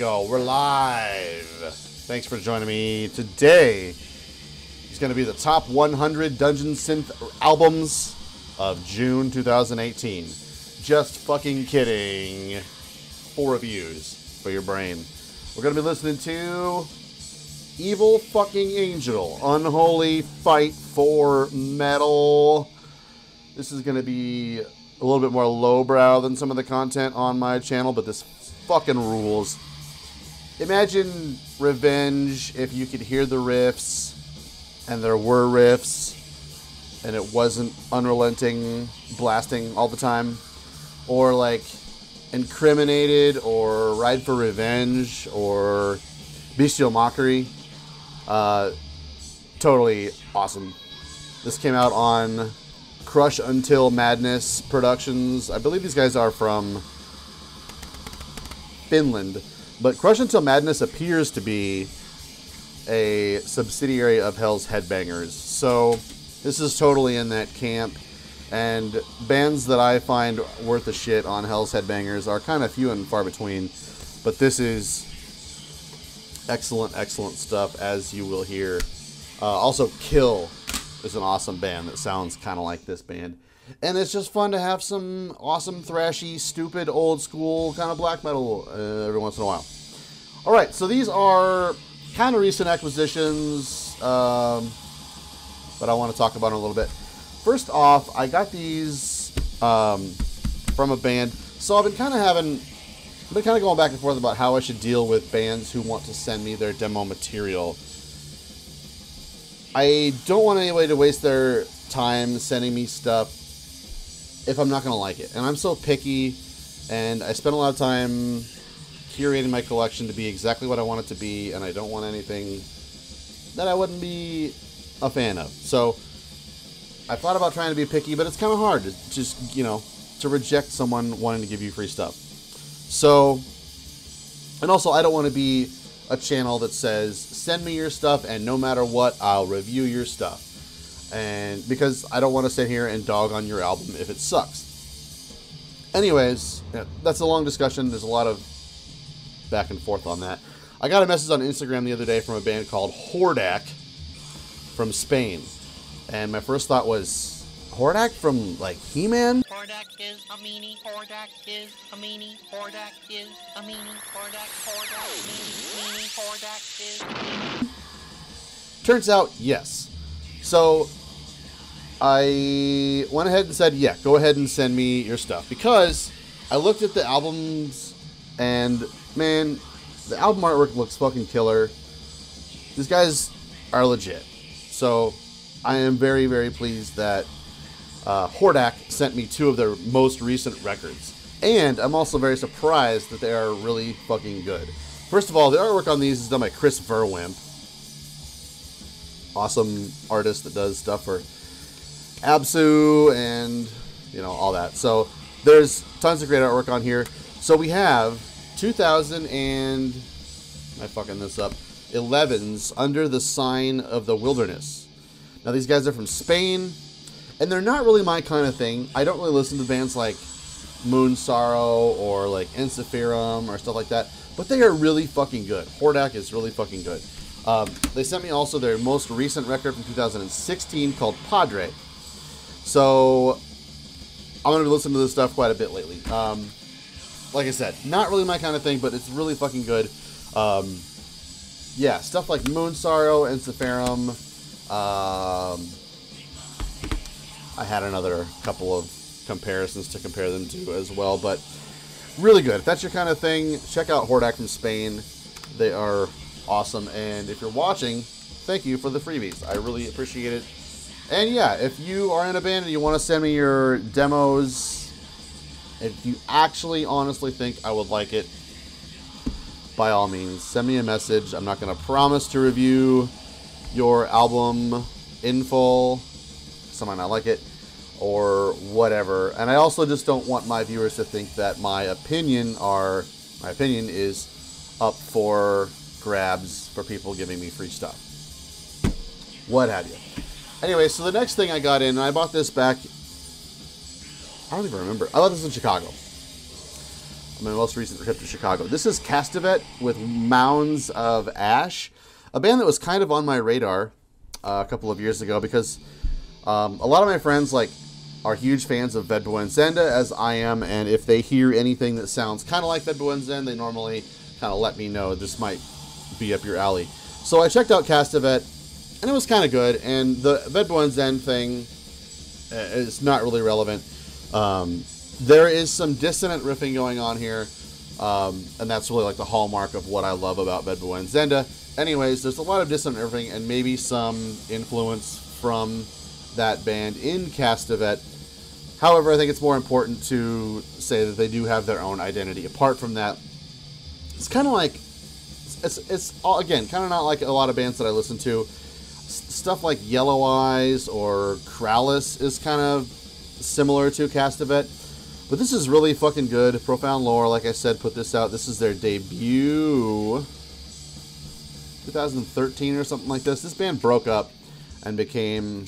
go. We're live. Thanks for joining me. Today is going to be the top 100 Dungeon Synth albums of June 2018. Just fucking kidding. 4 reviews for your brain. We're going to be listening to Evil Fucking Angel, Unholy Fight for Metal. This is going to be a little bit more lowbrow than some of the content on my channel, but this fucking rules. Imagine Revenge if you could hear the riffs, and there were riffs, and it wasn't unrelenting blasting all the time. Or like Incriminated, or Ride for Revenge, or Bestial Mockery. Totally awesome. This came out on Crush Until Madness Productions. I believe these guys are from Finland, but Crush Until Madness appears to be a subsidiary of Hell's Headbangers, so this is totally in that camp. And bands that I find worth a shit on Hell's Headbangers are kind of few and far between, but this is excellent stuff, as you will hear. Also, Kill is an awesome band that sounds kind of like this band. And it's just fun to have some awesome, thrashy, stupid, old school kind of black metal every once in a while. Alright, so these are kind of recent acquisitions, but I want to talk about them a little bit. First off, I got these from a band. So I've been kind of going back and forth about how I should deal with bands who want to send me their demo material. I don't want anybody to waste their time sending me stuff if I'm not going to like it. And I'm so picky, and I spend a lot of time curating my collection to be exactly what I want it to be, and I don't want anything that I wouldn't be a fan of. So I thought about trying to be picky, but it's kind of hard to just, to reject someone wanting to give you free stuff. So, and also I don't want to be a channel that says, send me your stuff, and no matter what, I'll review your stuff. And because I don't want to sit here and dog on your album if it sucks. Anyways, that's a long discussion. There's a lot of back and forth on that. I got a message on Instagram the other day from a band called Hordak from Spain. And my first thought was, Hordak from, like, He-Man? Hordak is a meanie, Hordak is a meanie, Hordak is a meanie, Hordak, meanie, Hordak is a meanie. Turns out, yes. So, I went ahead and said, yeah, go ahead and send me your stuff. Because I looked at the albums, and, man, the album artwork looks fucking killer. These guys are legit. So, I am very, very pleased that Hordak sent me 2 of their most recent records. And I'm also very surprised that they are really fucking good. First of all, the artwork on these is done by Chris Verwimp. Awesome artist that does stuff for Absu and, all that. So there's tons of great artwork on here. So we have 2000 and, am I fucking this up, 11's Under the Sign of the Wilderness. Now these guys are from Spain, and they're not really my kind of thing. I don't really listen to bands like Moon Sorrow or like Encephalum or stuff like that, but they are really fucking good. Hordak is really fucking good. They sent me also their most recent record from 2016 called Padre. So I'm going to be listening to this stuff quite a bit lately. Like I said, not really my kind of thing, but it's really fucking good. Yeah, stuff like Moon Sorrow, Encephalum. I had another couple of comparisons to compare them to as well, but really good. If that's your kind of thing, check out Hordak from Spain. They are awesome, and if you're watching, thank you for the freebies. I really appreciate it. And yeah, if you are in a band and you want to send me your demos, if you actually honestly think I would like it, by all means, send me a message. I'm not going to promise to review your album in full. Some might not like it, or whatever. And I also just don't want my viewers to think that my opinion is up for grabs for people giving me free stuff. What have you. Anyway, so the next thing I got in, and I bought this back, I don't even remember. I bought this in Chicago. on my most recent trip to Chicago. This is Castevet with Mounds of Ash, a band that was kind of on my radar a couple of years ago because a lot of my friends are huge fans of Vedboen Zenda, as I am, and if they hear anything that sounds kind of like Vedboen Zenda, they normally kind of let me know this might be up your alley. So I checked out Castevet, and it was kind of good, and the Vedboen Zenda thing is not really relevant. There is some dissonant riffing going on here, and that's really the hallmark of what I love about Vedboen Zenda. Anyways, there's a lot of dissonant riffing and maybe some influence from that band in Castevet. However, I think it's more important to say that they do have their own identity. Apart from that, it's kind of it's all, again, kind of not like a lot of bands that I listen to. Stuff like Yellow Eyes or Krallis is kind of similar to Castevet. But this is really fucking good. Profound Lore, like I said, put this out. This is their debut. 2013 or something like this. This band broke up and became,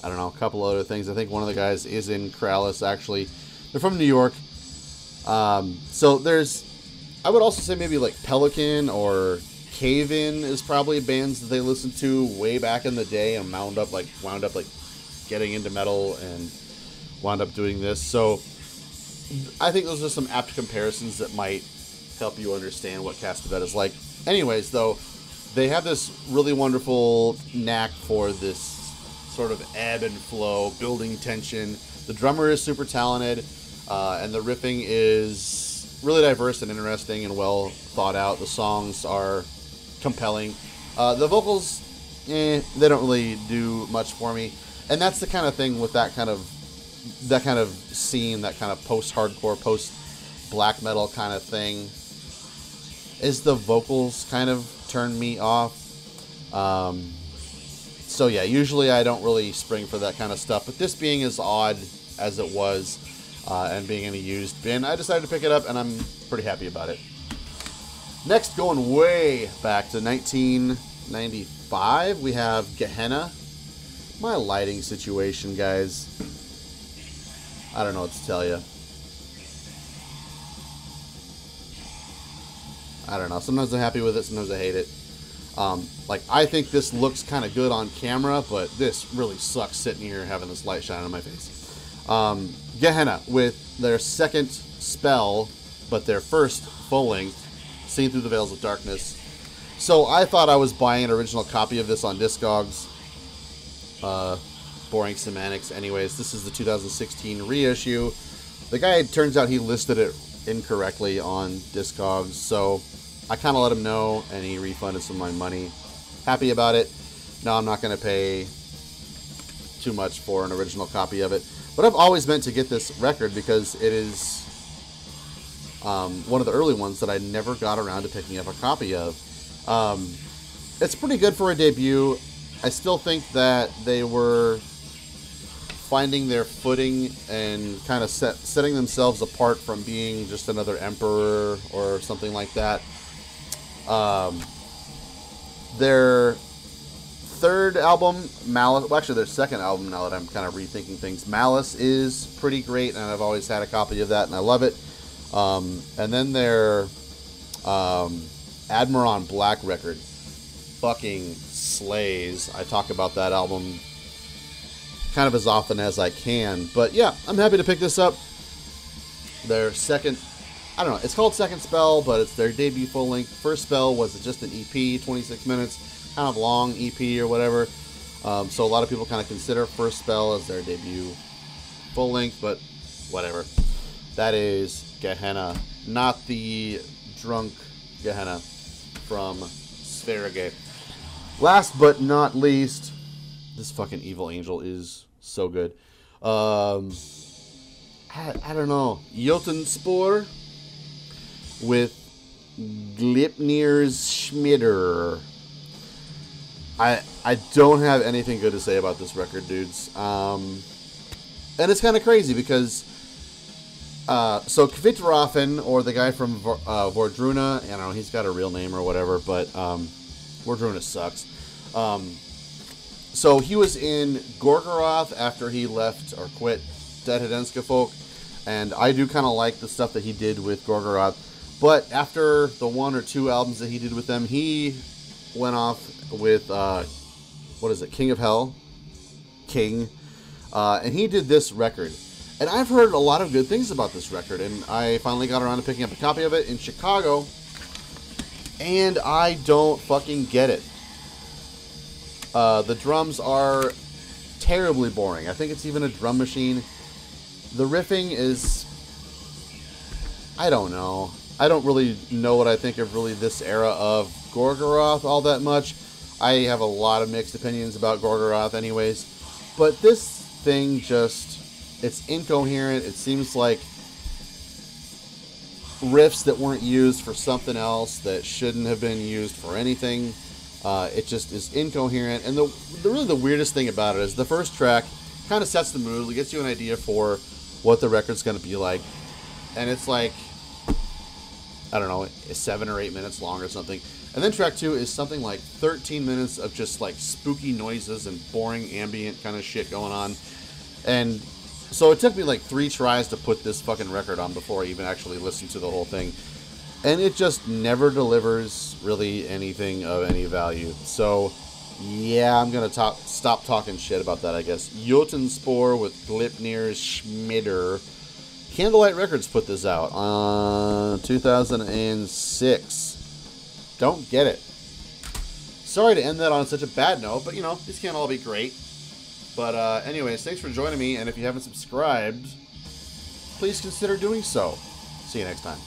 I don't know, a couple other things. I think one of the guys is in Krallis, actually. They're from New York. So there's, I would also say maybe Pelican or Cave-In is probably bands that they listened to way back in the day and wound up getting into metal and wound up doing this. So I think those are some apt comparisons that might help you understand what Castevet is like. Anyways, though, they have this really wonderful knack for this sort of ebb and flow, building tension. The drummer is super talented, and the riffing is really diverse and interesting and well thought out. The songs are compelling. The vocals, they don't really do much for me. And that's the kind of thing with that kind of scene, that kind of post-hardcore, post-black metal kind of thing, is the vocals kind of turn me off. So yeah, usually I don't really spring for that kind of stuff, but this being as odd as it was, and being in a used bin, I decided to pick it up, and I'm pretty happy about it. Next, going way back to 1995, we have Gehenna. My lighting situation, guys, I don't know what to tell you. I don't know. Sometimes I'm happy with it, sometimes I hate it. I think this looks kind of good on camera, but this really sucks sitting here having this light shine on my face. Gehenna with their second spell, but their first full-length, Seen Through the Veils of Darkness. So I thought I was buying an original copy of this on Discogs. Boring semantics. Anyways, this is the 2016 reissue. The guy, turns out he listed it incorrectly on Discogs, so I kind of let him know, and he refunded some of my money. Happy about it. Now I'm not going to pay too much for an original copy of it. But I've always meant to get this record because it is one of the early ones that I never got around to picking up a copy of. It's pretty good for a debut. I still think that they were finding their footing and kind of setting themselves apart from being just another Emperor or something like that. Their third album, Malice, well, actually their second album, now that I'm kind of rethinking things, Malice, is pretty great, and I've always had a copy of that, and I love it. And then their Admiron Black record fucking slays. I talk about that album kind of as often as I can. But yeah, I'm happy to pick this up. Their second, I don't know, it's called Second Spell, but it's their debut full length. First Spell was just an EP, 26 minutes, kind of long EP or whatever. So a lot of people kind of consider First Spell as their debut full length, but whatever. That is Gehenna, not the drunk Gehenna from Sverige. Last but not least, this fucking Evil Angel is so good. I don't know. Jotunspor with Glipnir's Schmieder. I don't have anything good to say about this record, dudes. And it's kind of crazy because so Kvitrafen, or the guy from Vordruna, I don't know, he's got a real name or whatever, but Vordruna sucks. So he was in Gorgoroth after he left or quit Dead Hedenska Folk. And I do kind of like the stuff that he did with Gorgoroth. But after the 1 or 2 albums that he did with them, he went off with, what is it, King of Hell? King. And he did this record. And I've heard a lot of good things about this record. And I finally got around to picking up a copy of it in Chicago. And I don't fucking get it. The drums are terribly boring. I think it's even a drum machine. The riffing is... I don't know. I don't really know what I think of really this era of Gorgoroth all that much. I have a lot of mixed opinions about Gorgoroth anyways. But this thing just... It's incoherent. It seems like riffs that weren't used for something else that shouldn't have been used for anything. It just is incoherent. And really the weirdest thing about it is the first track kind of sets the mood. It gets you an idea for what the record's going to be like. And it's like, I don't know, 7 or 8 minutes long or something. And then track 2 is something like 13 minutes of just like spooky noises and boring ambient kind of shit going on. And so it took me like 3 tries to put this fucking record on before I even actually listened to the whole thing. And it just never delivers really anything of any value. So, yeah, I'm going to stop talking shit about that, I guess. Jotunspor with Gleipnir Schmider. Candlelight Records put this out on 2006. Don't get it. Sorry to end that on such a bad note, but, you know, these can't all be great. But anyways, thanks for joining me, and if you haven't subscribed, please consider doing so. See you next time.